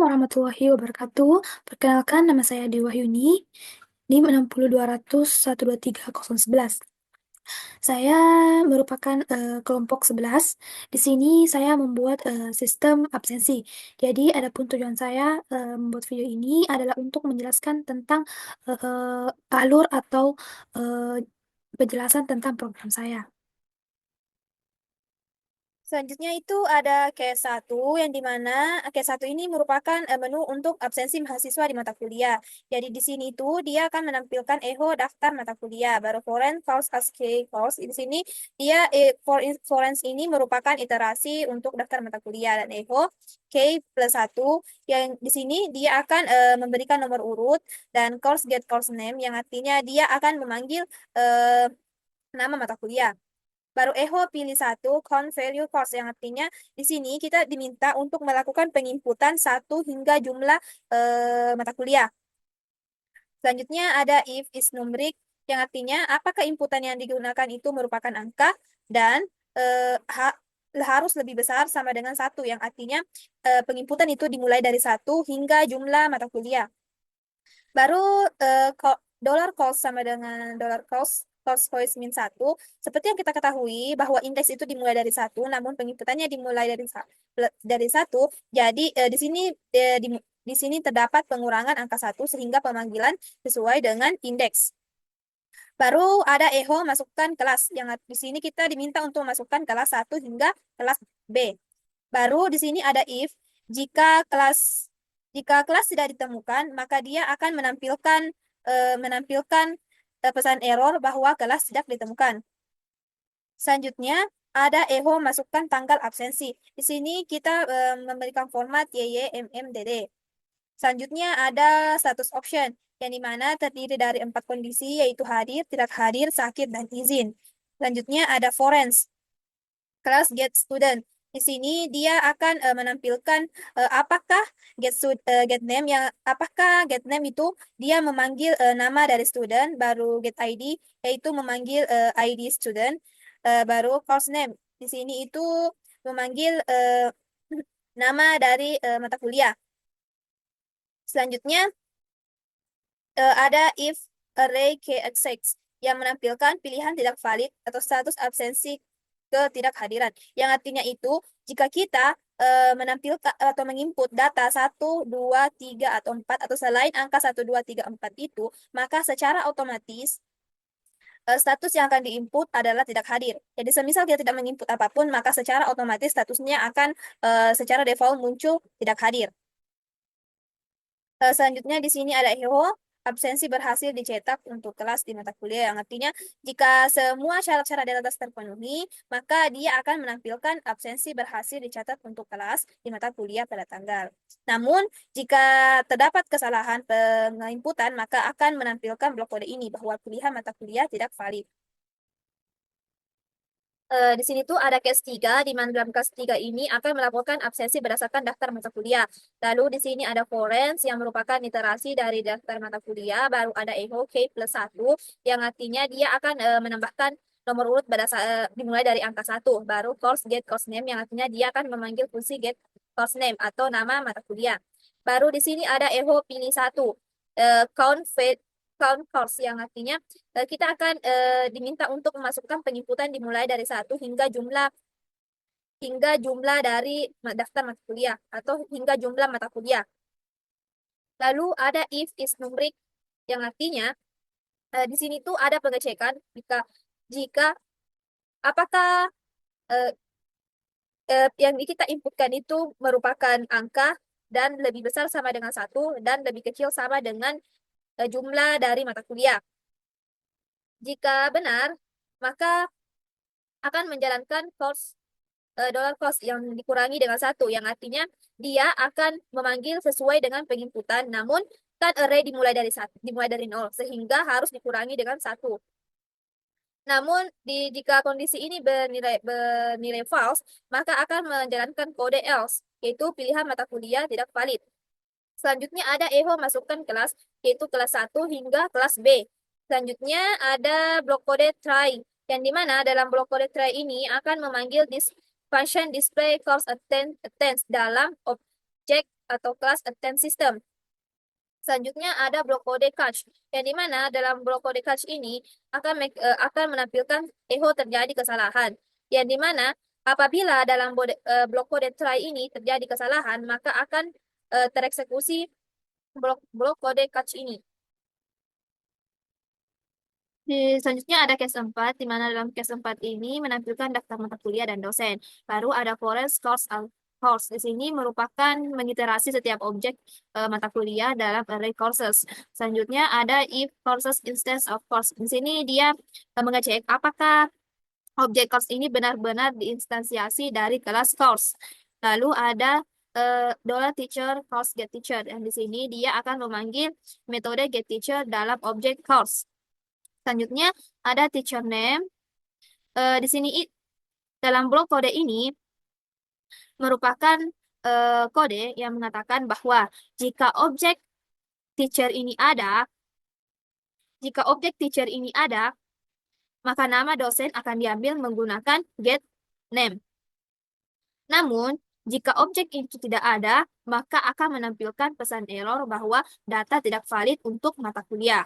warahmatullahi wabarakatuh. Perkenalkan, nama saya Dewa Yuni, NIM 60201230111. Saya merupakan kelompok 11. Di sini saya membuat sistem absensi. Jadi, adapun tujuan saya membuat video ini adalah untuk menjelaskan tentang alur atau eh, penjelasan tentang program saya. Selanjutnya itu ada case 1 yang dimana case 1 ini merupakan menu untuk absensi mahasiswa di mata kuliah. Jadi di sini tuh dia akan menampilkan eho daftar mata kuliah. Baru foreign course as key course. Di sini dia foreign ini merupakan iterasi untuk daftar mata kuliah dan eho K+1 yang di sini dia akan memberikan nomor urut dan course get course name yang artinya dia akan memanggil nama mata kuliah. Baru Eho pilih satu count value cost yang artinya di sini kita diminta untuk melakukan penginputan satu hingga jumlah mata kuliah. Selanjutnya ada if is numeric yang artinya apakah inputan yang digunakan itu merupakan angka dan harus lebih besar sama dengan satu yang artinya penginputan itu dimulai dari satu hingga jumlah mata kuliah. Baru dollar cost sama dengan dollar cost voice min satu. Seperti yang kita ketahui bahwa indeks itu dimulai dari satu, namun penginputannya dimulai dari satu. Jadi di sini terdapat pengurangan angka satu sehingga pemanggilan sesuai dengan indeks. Baru ada eho masukkan kelas yang di sini kita diminta untuk masukkan kelas satu hingga kelas B. Baru di sini ada if jika kelas tidak ditemukan, maka dia akan menampilkan pesan error bahwa kelas tidak ditemukan. Selanjutnya ada eho masukkan tanggal absensi. Di sini kita memberikan format YYMMDD. Selanjutnya ada status option yang dimana terdiri dari 4 kondisi yaitu hadir, tidak hadir, sakit, dan izin. Selanjutnya ada forens kelas get student. Di sini dia akan menampilkan apakah get name itu dia memanggil nama dari student, baru get ID yaitu memanggil ID student, baru course name. Di sini itu memanggil nama dari mata kuliah. Selanjutnya ada if array kexx yang menampilkan pilihan tidak valid atau status absensi ketidakhadiran. Yang artinya itu, jika kita menampilkan atau menginput data 1, 2, 3, atau 4, atau selain angka 1, 2, 3, 4 itu, maka secara otomatis status yang akan diinput adalah tidak hadir. Jadi semisal kita tidak menginput apapun, maka secara otomatis statusnya akan secara default muncul tidak hadir. Selanjutnya di sini ada hero absensi berhasil dicetak untuk kelas di mata kuliah yang artinya jika semua syarat-syarat di atas terpenuhi, maka dia akan menampilkan absensi berhasil dicatat untuk kelas di mata kuliah pada tanggal. Namun, jika terdapat kesalahan penginputan, maka akan menampilkan blok kode ini bahwa pilihan mata kuliah tidak valid. Di sini tuh ada case 3, di mana dalam case 3 ini akan melaporkan absensi berdasarkan daftar mata kuliah. Lalu di sini ada forens yang merupakan iterasi dari daftar mata kuliah, baru ada eho K+1 yang artinya dia akan menambahkan nomor urut dimulai dari angka 1, baru course get course name yang artinya dia akan memanggil fungsi get course name atau nama mata kuliah. Baru di sini ada eho pilih 1, count course yang artinya kita akan diminta untuk memasukkan penginputan dimulai dari satu hingga jumlah dari daftar mata kuliah atau hingga jumlah mata kuliah. Lalu ada if is numeric yang artinya di sini tuh ada pengecekan jika apakah eh, yang kita inputkan itu merupakan angka dan lebih besar sama dengan satu dan lebih kecil sama dengan jumlah dari mata kuliah. Jika benar, maka akan menjalankan dollar cost yang dikurangi dengan satu, yang artinya dia akan memanggil sesuai dengan penginputan, namun kan array dimulai dari nol, sehingga harus dikurangi dengan satu. Namun jika kondisi ini bernilai false, maka akan menjalankan kode else, yaitu pilihan mata kuliah tidak valid. Selanjutnya ada eho masukkan kelas, yaitu kelas 1 hingga kelas B. Selanjutnya ada blok kode try, yang dimana dalam blok kode try ini akan memanggil function display course attendance dalam objek atau kelas attend system. Selanjutnya ada block kode cache, yang dimana dalam block kode cache ini akan menampilkan echo terjadi kesalahan, yang dimana apabila dalam blok kode try ini terjadi kesalahan, maka akan tereksekusi blok kode cache ini. Selanjutnya ada case 4, di mana dalam case 4 ini menampilkan daftar mata kuliah dan dosen. Baru ada forest course. Di sini merupakan mengiterasi setiap objek mata kuliah dalam array courses. Selanjutnya ada if courses instance of course. Di sini dia mengecek apakah objek course ini benar-benar diinstansiasi dari kelas course. Lalu ada dollar teacher course get teacher. Dan di sini dia akan memanggil metode get teacher dalam objek course. Selanjutnya ada teacher name. Di sini dalam blok kode ini merupakan kode yang mengatakan bahwa jika objek teacher ini ada, jika objek teacher ini ada, maka nama dosen akan diambil menggunakan get name. Namun, jika objek itu tidak ada, maka akan menampilkan pesan error bahwa data tidak valid untuk mata kuliah.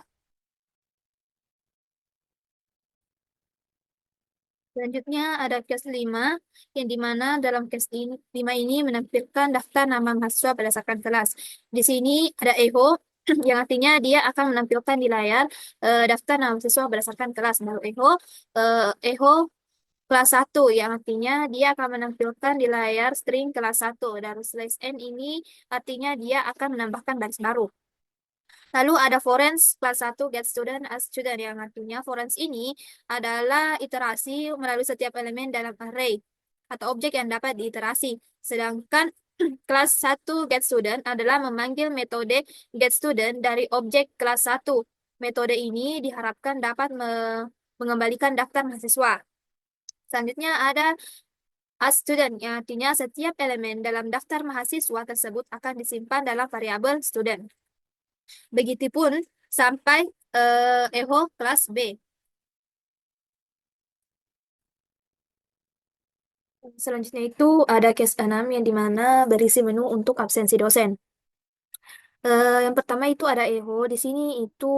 Selanjutnya ada case 5, yang dimana dalam case ini, 5 ini menampilkan daftar nama mahasiswa berdasarkan kelas. Di sini ada echo, yang artinya dia akan menampilkan di layar daftar nama mahasiswa berdasarkan kelas. Baru echo kelas 1, yang artinya dia akan menampilkan di layar string kelas 1. Dan slash n ini artinya dia akan menambahkan baris baru. Lalu ada forens kelas 1 get student as student, yang artinya forens ini adalah iterasi melalui setiap elemen dalam array atau objek yang dapat diiterasi. Sedangkan kelas 1 get student adalah memanggil metode get student dari objek kelas 1. Metode ini diharapkan dapat mengembalikan daftar mahasiswa. Selanjutnya ada as student, yang artinya setiap elemen dalam daftar mahasiswa tersebut akan disimpan dalam variabel student. Begitupun sampai echo kelas B. Selanjutnya itu ada case 6, yang dimana berisi menu untuk absensi dosen. Yang pertama itu ada echo. Di sini itu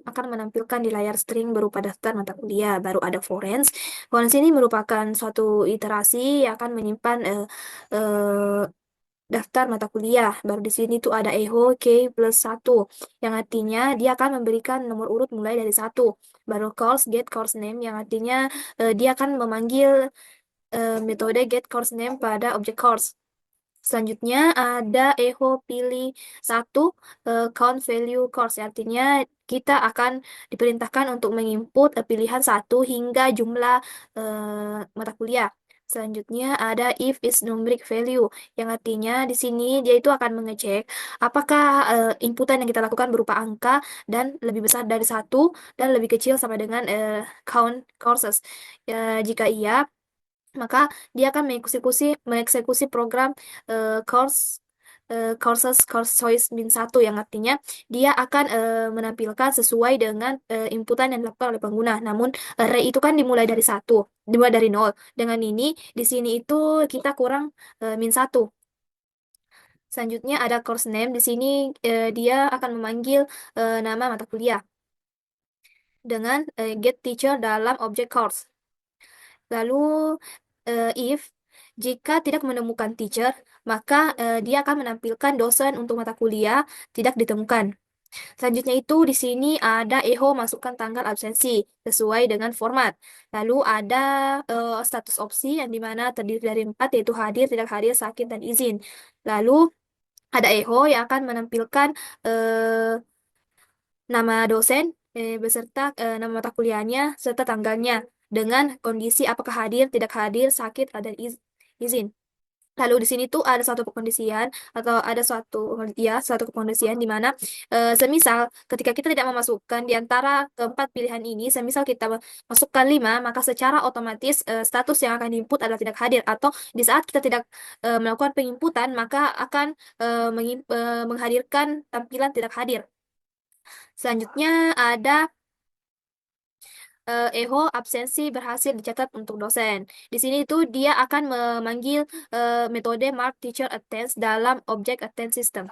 akan menampilkan di layar string berupa daftar mata kuliah. Baru ada forens. Forens ini merupakan suatu iterasi yang akan menyimpan daftar mata kuliah. Baru di sini tuh ada echo k plus 1, yang artinya dia akan memberikan nomor urut mulai dari 1. Baru course get course name, yang artinya dia akan memanggil metode get course name pada objek course. Selanjutnya ada echo pilih 1 count value course, artinya kita akan diperintahkan untuk menginput pilihan 1 hingga jumlah mata kuliah. Selanjutnya ada if is numeric value, yang artinya di sini dia itu akan mengecek apakah inputan yang kita lakukan berupa angka dan lebih besar dari 1 dan lebih kecil sama dengan count courses. Jika iya, maka dia akan mengeksekusi program course course choice min 1, yang artinya dia akan menampilkan sesuai dengan inputan yang dilakukan oleh pengguna. Namun array itu kan dimulai dari nol. Dengan ini di sini itu kita kurang min 1. Selanjutnya ada course name. Di sini dia akan memanggil nama mata kuliah dengan get teacher dalam objek course. Lalu if jika tidak menemukan teacher, maka dia akan menampilkan dosen untuk mata kuliah tidak ditemukan. Selanjutnya itu di sini ada echo masukkan tanggal absensi sesuai dengan format. Lalu ada status opsi, yang dimana terdiri dari 4, yaitu hadir, tidak hadir, sakit, dan izin. Lalu ada echo yang akan menampilkan nama dosen beserta nama mata kuliahnya serta tanggalnya dengan kondisi apakah hadir, tidak hadir, sakit, dan izin. Lalu di sini tuh ada suatu pengkondisian atau ada suatu kekondisian di mana semisal ketika kita tidak memasukkan di antara keempat pilihan ini, semisal kita masukkan 5, maka secara otomatis status yang akan diinput adalah tidak hadir, atau di saat kita tidak melakukan penginputan maka akan menghadirkan tampilan tidak hadir. Selanjutnya ada Eho absensi berhasil dicatat untuk dosen. Di sini itu dia akan memanggil metode mark teacher attends dalam objek attend system.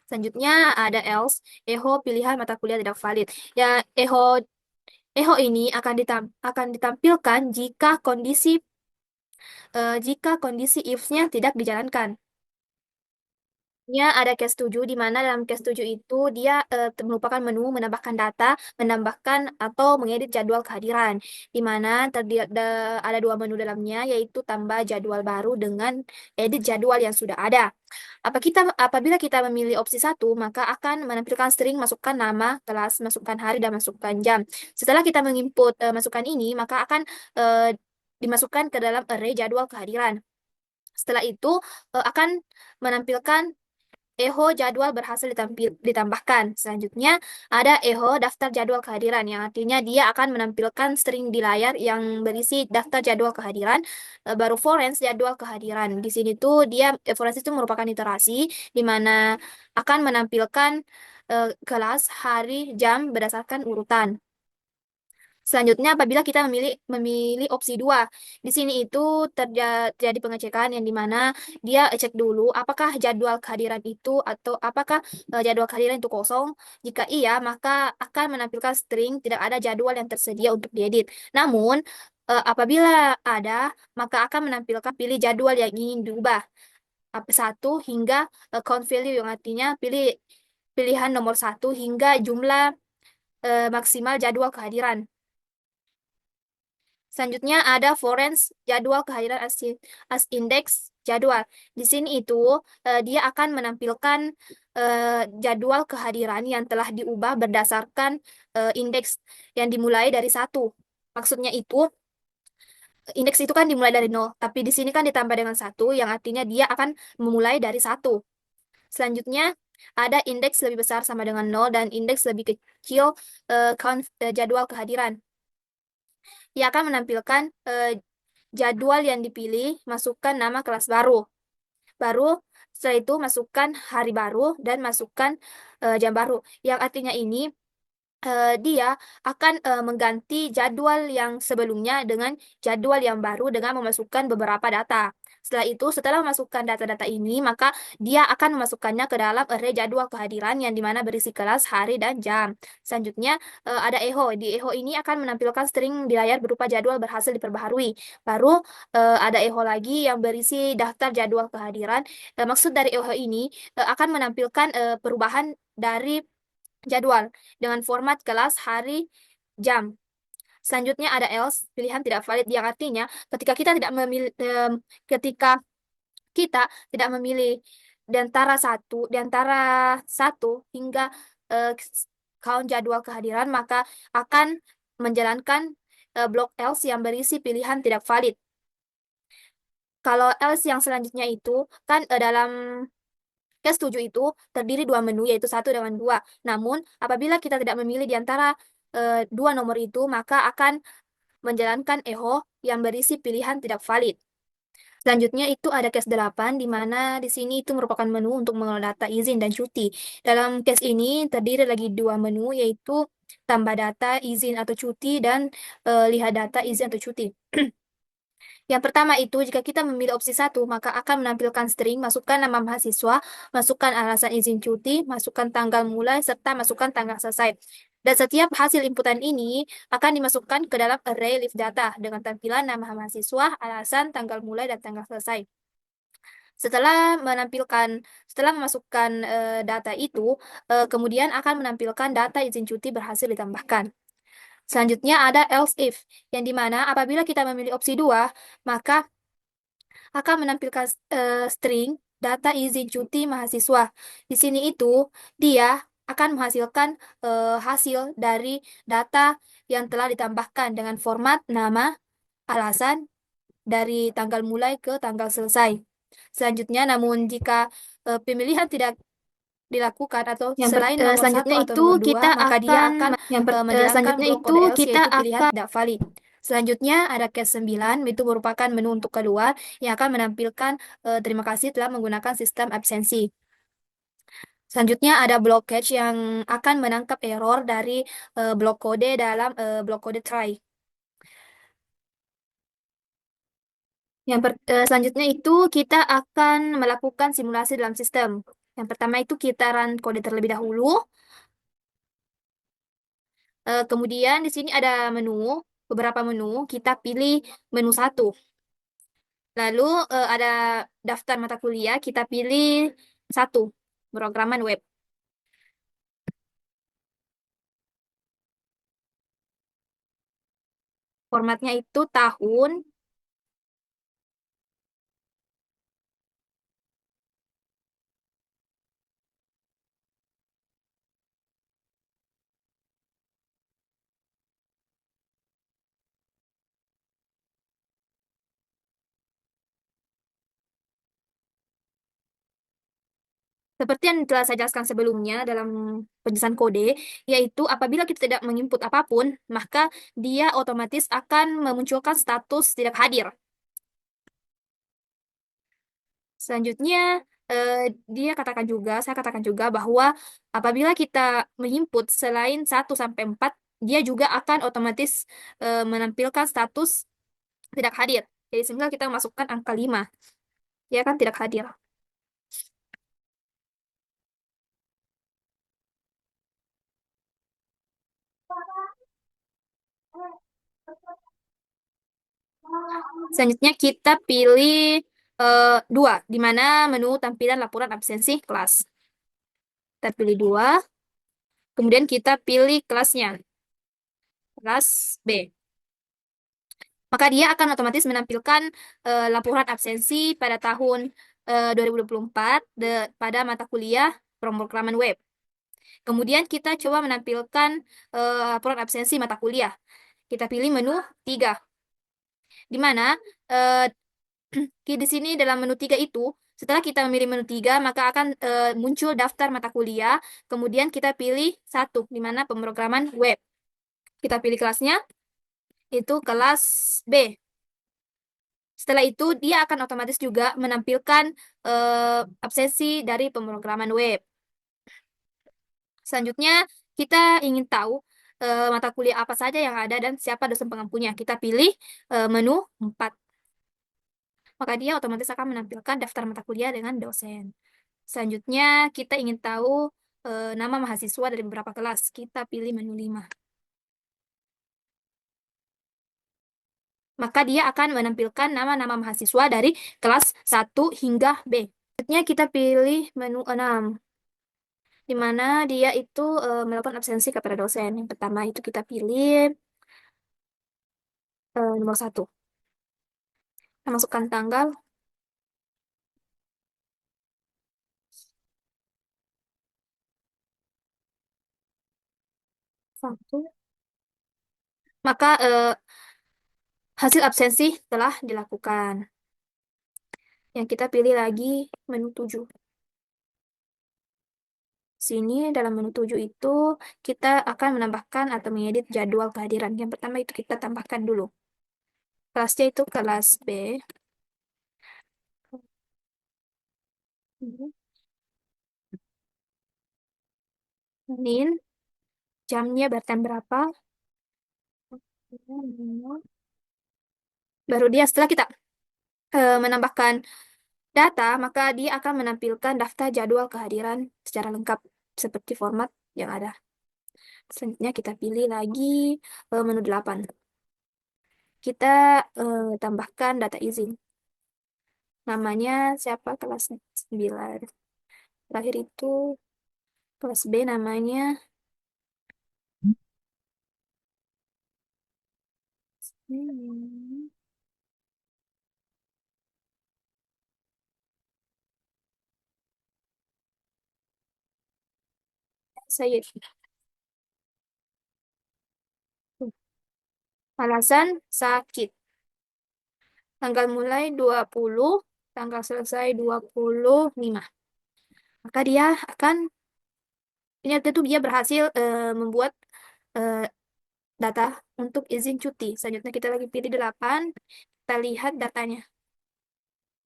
Selanjutnya ada else, eho pilihan mata kuliah tidak valid. Ya, eho ini akan ditampilkan jika kondisi if-nya tidak dijalankan. Ya, ada case 7 di mana dalam case 7 itu dia merupakan menu menambahkan data, menambahkan atau mengedit jadwal kehadiran. Di mana ada dua menu dalamnya yaitu tambah jadwal baru dengan edit jadwal yang sudah ada. Apabila kita memilih opsi satu, maka akan menampilkan string masukkan nama, kelas, masukkan hari dan masukkan jam. Setelah kita menginput masukan ini, maka akan dimasukkan ke dalam array jadwal kehadiran. Setelah itu akan menampilkan eho jadwal berhasil ditambahkan. Selanjutnya ada eho daftar jadwal kehadiran yang artinya dia akan menampilkan string di layar yang berisi daftar jadwal kehadiran baru forens jadwal kehadiran. Di sini tuh forens itu merupakan iterasi di mana akan menampilkan kelas, hari, jam berdasarkan urutan. Selanjutnya, apabila kita memilih opsi 2, di sini itu terjadi pengecekan yang dimana dia cek dulu apakah jadwal kehadiran itu atau apakah jadwal kehadiran itu kosong. Jika iya, maka akan menampilkan string tidak ada jadwal yang tersedia untuk diedit. Namun, apabila ada, maka akan menampilkan pilih jadwal yang ingin diubah. Satu hingga count value yang artinya pilihan nomor satu hingga jumlah maksimal jadwal kehadiran. Selanjutnya ada forens jadwal kehadiran as index jadwal. Di sini itu dia akan menampilkan jadwal kehadiran yang telah diubah berdasarkan indeks yang dimulai dari satu. Maksudnya itu indeks itu kan dimulai dari nol, tapi di sini kan ditambah dengan satu, yang artinya dia akan memulai dari satu. Selanjutnya ada indeks lebih besar sama dengan nol dan indeks lebih kecil jadwal kehadiran. Ia akan menampilkan jadwal yang dipilih, masukkan nama kelas baru. Baru setelah itu masukkan hari baru dan masukkan jam baru. Yang artinya ini dia akan mengganti jadwal yang sebelumnya dengan jadwal yang baru dengan memasukkan beberapa data. Setelah itu, setelah memasukkan data-data ini, maka dia akan memasukkannya ke dalam array jadwal kehadiran yang dimana berisi kelas, hari, dan jam. Selanjutnya, ada echo. Di echo ini akan menampilkan string di layar berupa jadwal berhasil diperbaharui. Baru ada echo lagi yang berisi daftar jadwal kehadiran. Maksud dari echo ini akan menampilkan perubahan dari jadwal dengan format kelas, hari, jam. Selanjutnya ada else, pilihan tidak valid yang artinya ketika kita tidak memilih di antara satu hingga eh, count jadwal kehadiran, maka akan menjalankan blok else yang berisi pilihan tidak valid. Kalau else yang selanjutnya itu kan dalam case 7 itu terdiri dua menu, yaitu satu dengan dua. Namun, apabila kita tidak memilih di antara dua nomor itu, maka akan menjalankan echo yang berisi pilihan tidak valid. Selanjutnya itu ada case 8, di mana di sini itu merupakan menu untuk mengelola data izin dan cuti. Dalam case ini terdiri lagi dua menu, yaitu tambah data izin atau cuti dan lihat data izin atau cuti. Yang pertama itu, jika kita memilih opsi satu, maka akan menampilkan string, masukkan nama mahasiswa, masukkan alasan izin cuti, masukkan tanggal mulai, serta masukkan tanggal selesai. Dan setiap hasil inputan ini akan dimasukkan ke dalam array live data dengan tampilan nama mahasiswa, alasan, tanggal mulai, dan tanggal selesai. Setelah memasukkan data itu, kemudian akan menampilkan data izin cuti berhasil ditambahkan. Selanjutnya ada else if, yang dimana apabila kita memilih opsi 2, maka akan menampilkan string data izin cuti mahasiswa. Di sini itu dia akan menghasilkan hasil dari data yang telah ditambahkan dengan format nama, alasan, dari tanggal mulai ke tanggal selesai. Selanjutnya, namun jika pemilihan tidak dilakukan atau selain nomor satu Selanjutnya atau itu nomor dua, kita maka dia akan akan menjalankan selanjutnya blok itu kode else kita yaitu pilihan akan tidak valid. Selanjutnya ada case 9, itu merupakan menu untuk keluar yang akan menampilkan terima kasih telah menggunakan sistem absensi. Selanjutnya ada blockage yang akan menangkap error dari blok kode dalam blok kode try. Selanjutnya itu kita akan melakukan simulasi dalam sistem. Yang pertama itu kita run kode terlebih dahulu. Kemudian di sini ada menu, beberapa menu. Kita pilih menu satu. Lalu ada daftar mata kuliah. Kita pilih satu, pemrograman web. Formatnya itu tahun. Seperti yang telah saya jelaskan sebelumnya dalam penjelasan kode, yaitu apabila kita tidak menginput apapun, maka dia otomatis akan memunculkan status tidak hadir. Selanjutnya, eh, saya katakan juga bahwa apabila kita menginput selain 1 sampai 4, dia juga akan otomatis menampilkan status tidak hadir. Jadi, sehingga kita masukkan angka 5, dia kan tidak hadir. Selanjutnya kita pilih dua, di mana menu tampilan laporan absensi kelas. Kita pilih dua, kemudian kita pilih kelasnya, kelas B. Maka dia akan otomatis menampilkan laporan absensi pada tahun 2024 pada mata kuliah pemrograman web. Kemudian kita coba menampilkan laporan absensi mata kuliah. Kita pilih menu 3, di mana eh, di sini dalam menu 3 itu, setelah kita memilih menu 3, maka akan muncul daftar mata kuliah. Kemudian kita pilih satu, di mana pemrograman web. Kita pilih kelasnya, itu kelas B. Setelah itu, dia akan otomatis juga menampilkan absensi dari pemrograman web. Selanjutnya, kita ingin tahu mata kuliah apa saja yang ada dan siapa dosen pengampunya. Kita pilih menu 4. Maka dia otomatis akan menampilkan daftar mata kuliah dengan dosen. Selanjutnya, kita ingin tahu nama mahasiswa dari beberapa kelas. Kita pilih menu 5. Maka dia akan menampilkan nama-nama mahasiswa dari kelas 1 hingga B. Selanjutnya, kita pilih menu 6, di mana dia itu melakukan absensi kepada dosen. Yang pertama itu kita pilih nomor 1. Kita masukkan tanggal 1. Maka hasil absensi telah dilakukan. Yang kita pilih lagi menu 7. Sini dalam menu 7 itu kita akan menambahkan atau mengedit jadwal kehadiran. Yang pertama itu kita tambahkan dulu. Kelasnya itu kelas B. Nin, jamnya bertem berapa? Baru dia setelah kita menambahkan data, maka dia akan menampilkan daftar jadwal kehadiran secara lengkap seperti format yang ada. Selanjutnya kita pilih lagi menu 8. Kita tambahkan data izin. Namanya siapa? Kelas 9. Terakhir itu kelas B namanya hmm, saya alasan sakit. Tanggal mulai 20, tanggal selesai 25. Maka dia akan ini artinya tuh dia berhasil membuat eh, data untuk izin cuti. Selanjutnya kita lagi pilih 8. Kita lihat datanya.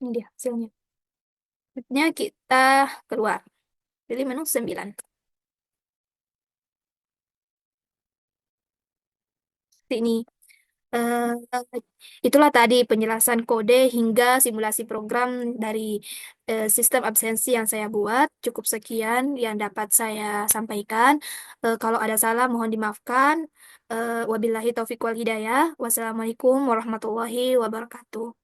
Ini dia hasilnya. Selanjutnya kita keluar. Pilih menu 9. Ini. Eh, itulah tadi penjelasan kode hingga simulasi program dari sistem absensi yang saya buat. Cukup sekian yang dapat saya sampaikan. Kalau ada salah mohon dimaafkan. Wabillahi taufiq wal hidayah. Wassalamualaikum warahmatullahi wabarakatuh.